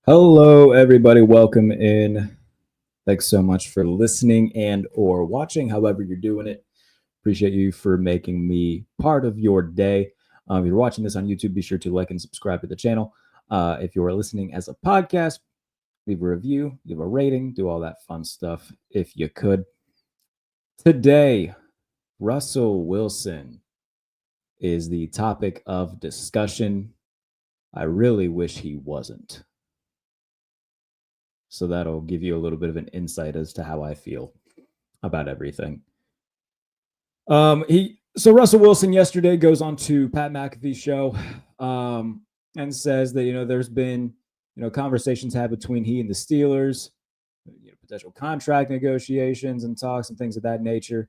Hello, everybody. Welcome in. Thanks so much for listening and or watching, however you're doing it. Appreciate you for making me part of your day. If you're watching this on YouTube, be sure to like and subscribe to the channel. If you are listening as a podcast, leave a review, leave a rating, do all that fun stuff if you could. Today, Russell Wilson is the topic of discussion. I really wish he wasn't. So that'll give you a little bit of an insight as to how I feel about everything. So Russell Wilson yesterday goes on to Pat McAfee's show and says that there's been conversations had between he and the Steelers, potential contract negotiations and talks and things of that nature.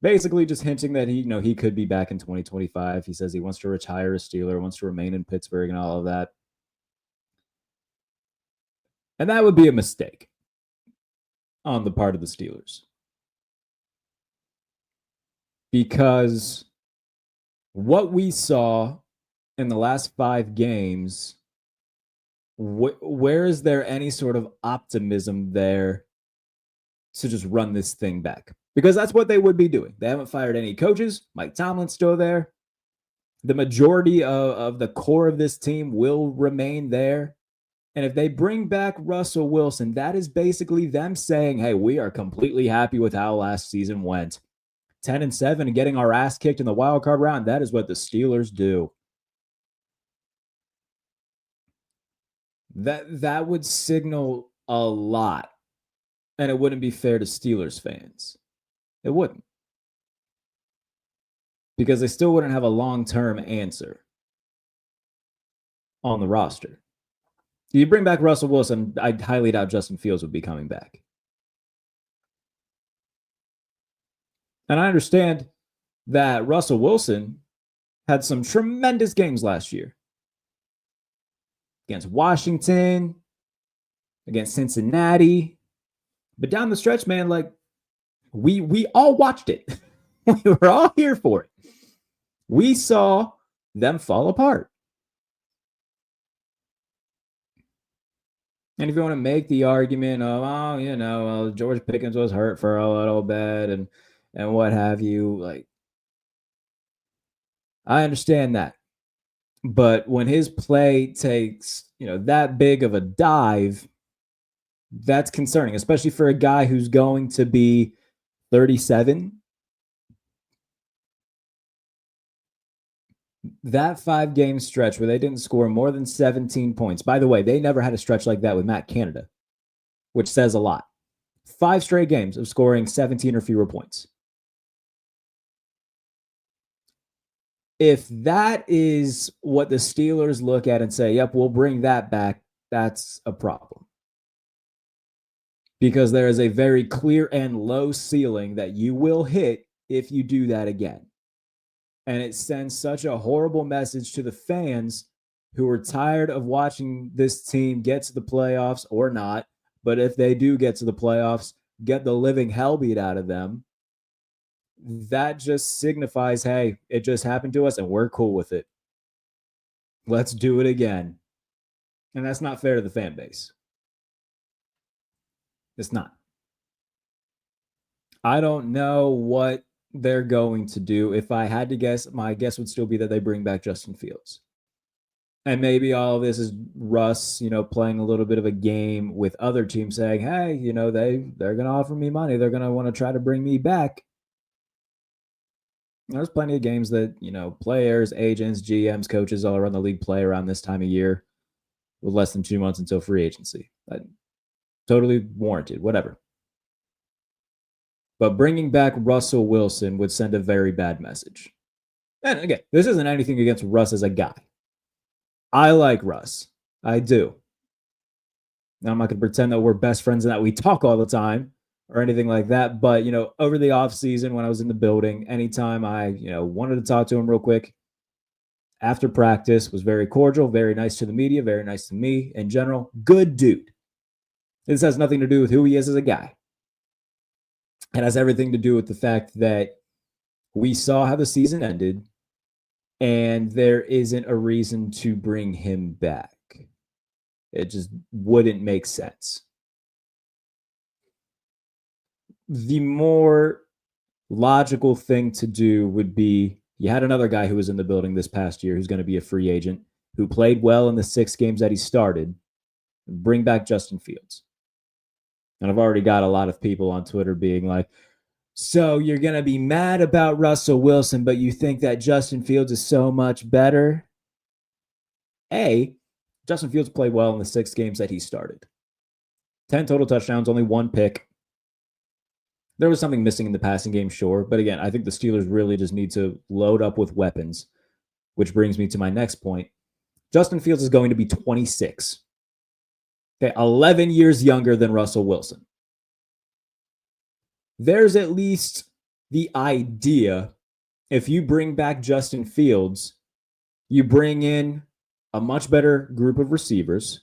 Basically, just hinting that he could be back in 2025. He says he wants to retire a Steeler, wants to remain in Pittsburgh, and all of that. And that would be a mistake on the part of the Steelers. Because what we saw in the last 5 games, where is there any sort of optimism there to just run this thing back? Because that's what they would be doing. They haven't fired any coaches. Mike Tomlin's still there. The majority of the core of this team will remain there. And if they bring back Russell Wilson, that is basically them saying, hey, we are completely happy with how last season went. 10-7 and getting our ass kicked in the wild card round. That is what the Steelers do. That would signal a lot. And it wouldn't be fair to Steelers fans. It wouldn't. Because they still wouldn't have a long-term answer on the roster. You bring back Russell Wilson, I highly doubt Justin Fields would be coming back. And I understand that Russell Wilson had some tremendous games last year. Against Washington, against Cincinnati. But down the stretch, man, like we all watched it. We were all here for it. We saw them fall apart. And if you want to make the argument of, George Pickens was hurt for a little bit and what have you, like, I understand that. But when his play takes, that big of a dive, that's concerning, especially for a guy who's going to be 37. That 5-game stretch where they didn't score more than 17 points. By the way, they never had a stretch like that with Matt Canada, which says a lot. 5 straight games of scoring 17 or fewer points. If that is what the Steelers look at and say, yep, we'll bring that back, that's a problem. Because there is a very clear and low ceiling that you will hit if you do that again. And it sends such a horrible message to the fans who are tired of watching this team get to the playoffs or not. But if they do get to the playoffs, get the living hell beat out of them. That just signifies, hey, it just happened to us and we're cool with it. Let's do it again. And that's not fair to the fan base. It's not. I don't know what they're going to do. If I had to guess, my guess would still be that they bring back Justin Fields. And maybe all of this is Russ, playing a little bit of a game with other teams saying, hey, they're going to offer me money. They're going to want to try to bring me back. There's plenty of games that, players, agents, GMs, coaches all around the league play around this time of year with less than 2 months until free agency. Totally warranted, whatever. But bringing back Russell Wilson would send a very bad message. And again, this isn't anything against Russ as a guy. I like Russ. I do. Now, I'm not going to pretend that we're best friends and that we talk all the time or anything like that. But, over the offseason when I was in the building, anytime I, wanted to talk to him real quick, after practice, was very cordial, very nice to the media, very nice to me in general. Good dude. This has nothing to do with who he is as a guy. It has everything to do with the fact that we saw how the season ended, and there isn't a reason to bring him back. It just wouldn't make sense. The more logical thing to do would be you had another guy who was in the building this past year who's going to be a free agent, who played well in the 6 games that he started. Bring back Justin Fields. And I've already got a lot of people on Twitter being like, so you're going to be mad about Russell Wilson, but you think that Justin Fields is so much better? Justin Fields played well in the 6 games that he started. 10 total touchdowns, only 1 pick. There was something missing in the passing game, sure. But again, I think the Steelers really just need to load up with weapons, which brings me to my next point. Justin Fields is going to be 26. Okay, 11 years younger than Russell Wilson. There's at least the idea, if you bring back Justin Fields, you bring in a much better group of receivers,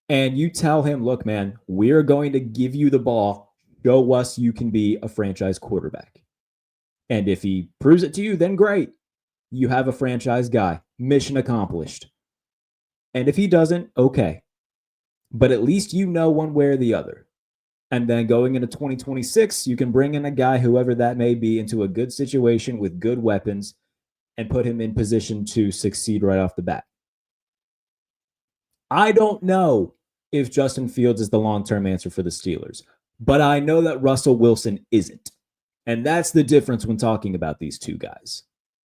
and you tell him, look, man, we're going to give you the ball. Show us you can be a franchise quarterback. And if he proves it to you, then great. You have a franchise guy. Mission accomplished. And if he doesn't, okay. But at least you know one way or the other. And then going into 2026, you can bring in a guy, whoever that may be, into a good situation with good weapons and put him in position to succeed right off the bat. I don't know if Justin Fields is the long-term answer for the Steelers, but I know that Russell Wilson isn't. And that's the difference when talking about these two guys,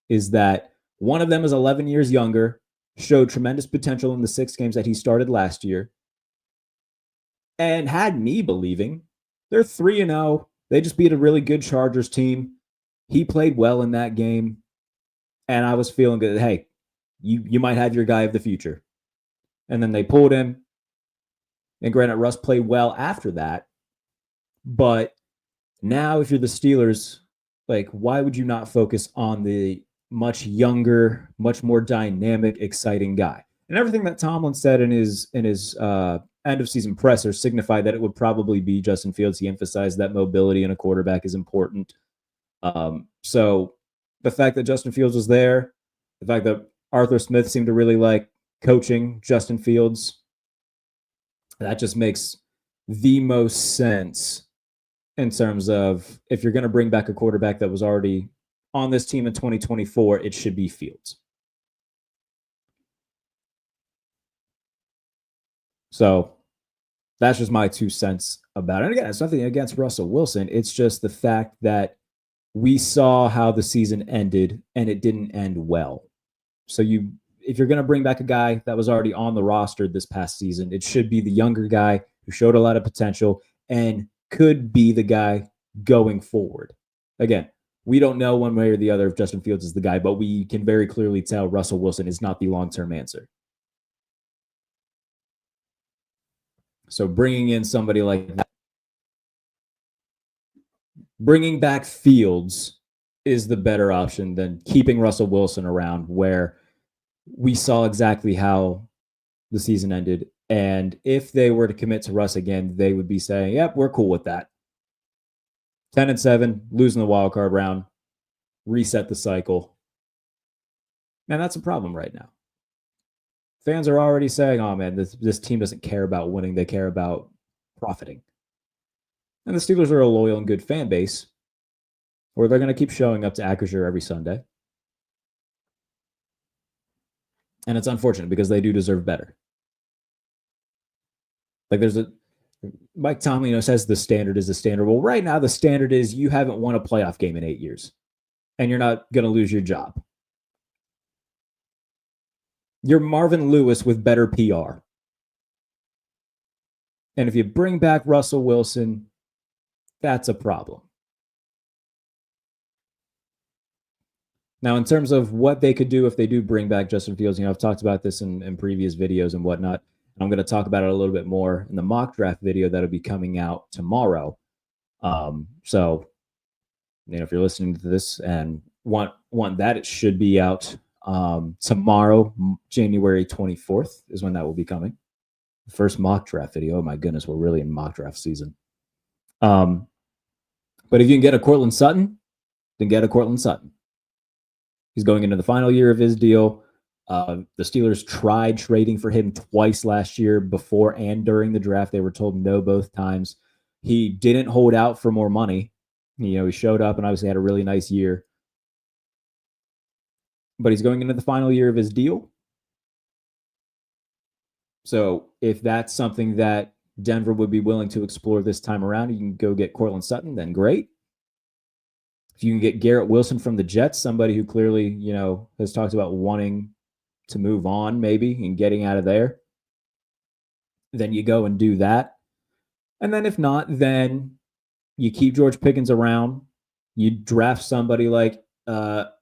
is that one of them is 11 years younger, showed tremendous potential in the 6 games that he started last year, and had me believing they're 3-0. They just beat a really good Chargers team. He played well in that game, and I was feeling good. Hey, you might have your guy of the future. And then they pulled him. And granted, Russ played well after that. But now if you're the Steelers, like, why would you not focus on the much younger, much more dynamic, exciting guy? And everything that Tomlin said in his end of season presser signified that it would probably be Justin Fields. He emphasized that mobility in a quarterback is important. So the fact that Justin Fields was there, the fact that Arthur Smith seemed to really like coaching Justin Fields, that just makes the most sense in terms of if you're going to bring back a quarterback that was already on this team in 2024, it should be Fields. So that's just my 2 cents about it. And again, it's nothing against Russell Wilson. It's just the fact that we saw how the season ended and it didn't end well. So if you're going to bring back a guy that was already on the roster this past season, it should be the younger guy who showed a lot of potential and could be the guy going forward. Again, we don't know one way or the other if Justin Fields is the guy, but we can very clearly tell Russell Wilson is not the long-term answer. So bringing in somebody like that, bringing back Fields is the better option than keeping Russell Wilson around, where we saw exactly how the season ended. And if they were to commit to Russ again, they would be saying, yep, we're cool with that. 10-7, losing the wild card round, reset the cycle. And that's a problem right now. Fans are already saying, oh man, this team doesn't care about winning. They care about profiting. And the Steelers are a loyal and good fan base, where they're going to keep showing up to Acrisure every Sunday. And it's unfortunate because they do deserve better. Like Mike Tomlin says the standard is the standard. Well, right now the standard is you haven't won a playoff game in 8 years, and you're not going to lose your job. You're Marvin Lewis with better PR. And if you bring back Russell Wilson, that's a problem. Now, in terms of what they could do if they do bring back Justin Fields, I've talked about this in previous videos and whatnot. I'm going to talk about it a little bit more in the mock draft video that'll be coming out tomorrow. So, if you're listening to this and want that, it should be out tomorrow, January 24th is when that will be coming. The first mock draft video. Oh my goodness, we're really in mock draft season. But if you can get a Courtland Sutton, then get a Courtland Sutton. He's going into the final year of his deal. The Steelers tried trading for him twice last year, before and during the draft. They were told no both times. He didn't hold out for more money. He showed up and obviously had a really nice year. But he's going into the final year of his deal. So if that's something that Denver would be willing to explore this time around, you can go get Courtland Sutton, then great. If you can get Garrett Wilson from the Jets, somebody who clearly, has talked about wanting to move on maybe and getting out of there, then you go and do that. And then if not, then you keep George Pickens around. You draft somebody like Elick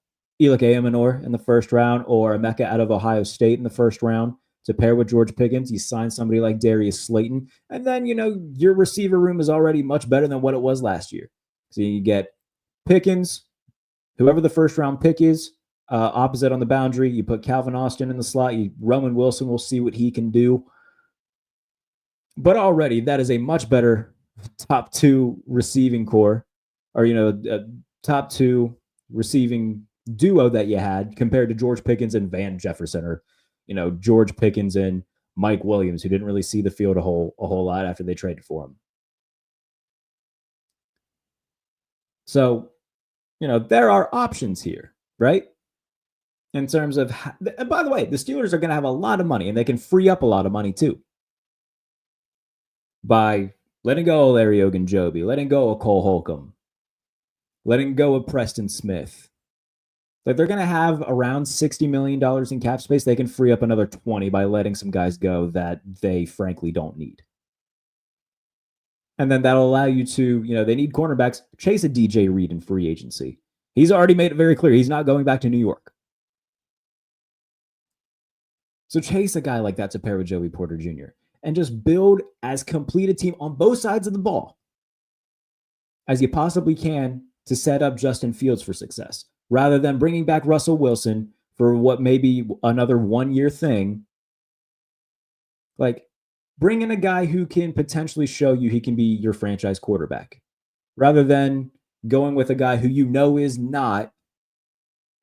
Ayamanor in the first round, or Emeka out of Ohio State in the first round to pair with George Pickens. You sign somebody like Darius Slayton. And then, your receiver room is already much better than what it was last year. So you get Pickens, whoever the first round pick is, opposite on the boundary. You put Calvin Austin in the slot. Roman Wilson, we'll see what he can do. But already that is a much better top two receiving core, or, top two receiving duo that you had compared to George Pickens and Van Jefferson, or, George Pickens and Mike Williams, who didn't really see the field a whole lot after they traded for him. So, there are options here, right? In terms of, by the way, the Steelers are going to have a lot of money, and they can free up a lot of money too by letting go of Larry Ogunjobi, letting go of Cole Holcomb, letting go of Preston Smith. Like, they're going to have around $60 million in cap space. They can free up another 20 by letting some guys go that they frankly don't need. And then that'll allow you to, they need cornerbacks. Chase a DJ Reed in free agency. He's already made it very clear he's not going back to New York. So chase a guy like that to pair with Joey Porter Jr. and just build as complete a team on both sides of the ball as you possibly can to set up Justin Fields for success, rather than bringing back Russell Wilson for what may be another 1-year thing. Like, bring in a guy who can potentially show you he can be your franchise quarterback, rather than going with a guy who is not,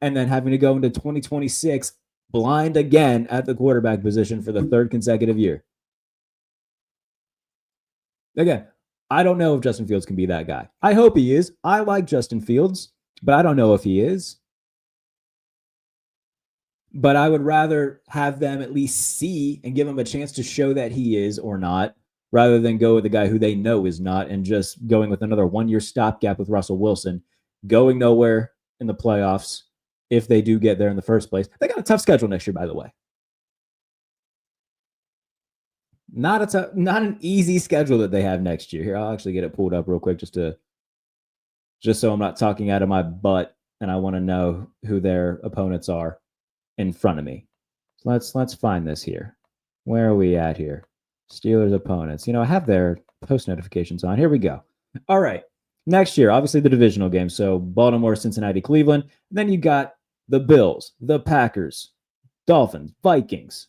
and then having to go into 2026 blind again at the quarterback position for the third consecutive year. Again, I don't know if Justin Fields can be that guy. I hope he is. I like Justin Fields, but I don't know if he is. But I would rather have them at least see and give him a chance to show that he is or not, rather than go with a guy who they know is not and just going with another 1-year stopgap with Russell Wilson, going nowhere in the playoffs if they do get there in the first place. They got a tough schedule next year, by the way. Not an easy schedule that they have next year. Here, I'll actually get it pulled up real quick just so I'm not talking out of my butt, and I want to know who their opponents are in front of me. So let's find this here. Where are we at here? Steelers opponents. I have their post notifications on. Here we go. All right. Next year, obviously the divisional game. So Baltimore, Cincinnati, Cleveland. And then you got the Bills, the Packers, Dolphins, Vikings,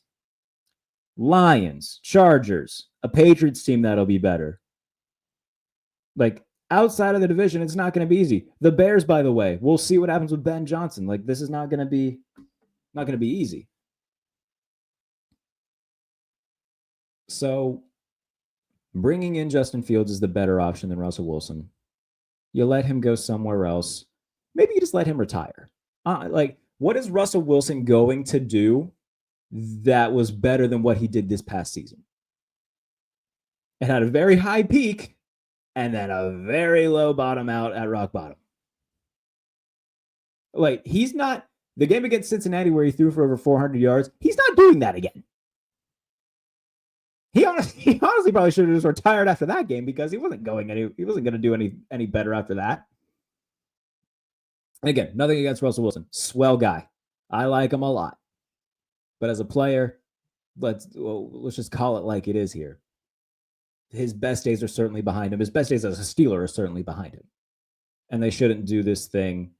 Lions, Chargers, a Patriots team that'll be better. Like, outside of the division, it's not going to be easy. The Bears, by the way, we'll see what happens with Ben Johnson. Like, this is not going to be easy. So bringing in Justin Fields is the better option than Russell Wilson. You let him go somewhere else. Maybe you just let him retire. What is Russell Wilson going to do that was better than what he did this past season? It had a very high peak and then a very low bottom out at rock bottom. Like, he's not, the game against Cincinnati where he threw for over 400 yards, he's not doing that again. He honestly probably should have just retired after that game, because he wasn't going to do any better after that. And again, nothing against Russell Wilson. Swell guy. I like him a lot. But as a player, let's just call it like it is here. His best days are certainly behind him. His best days as a Steeler are certainly behind him. And they shouldn't do this thing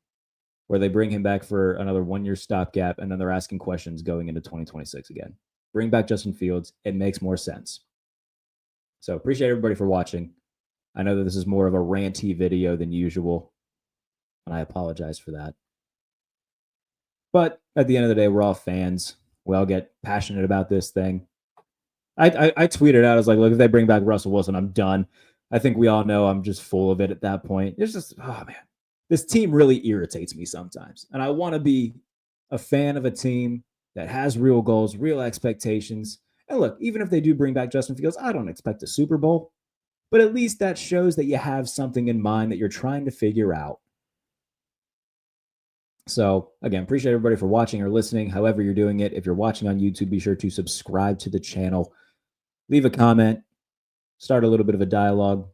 where they bring him back for another 1-year stopgap and then they're asking questions going into 2026 again. Bring back Justin Fields. It makes more sense. So appreciate everybody for watching. I know that this is more of a ranty video than usual, and I apologize for that. But at the end of the day, we're all fans. We all get passionate about this thing. I tweeted out, I was like, look, if they bring back Russell Wilson, I'm done. I think we all know I'm just full of it at that point. It's just, oh man, this team really irritates me sometimes. And I want to be a fan of a team that has real goals, real expectations. And look, even if they do bring back Justin Fields, I don't expect a Super Bowl, but at least that shows that you have something in mind that you're trying to figure out. So again, appreciate everybody for watching or listening, however you're doing it. If you're watching on YouTube, be sure to subscribe to the channel, leave a comment, start a little bit of a dialogue.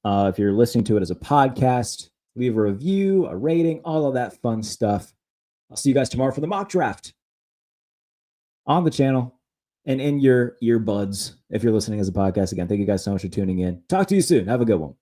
If you're listening to it as a podcast, leave a review, a rating, all of that fun stuff. I'll see you guys tomorrow for the mock draft on the channel and in your earbuds if you're listening as a podcast. Again, thank you guys so much for tuning in. Talk to you soon. Have a good one.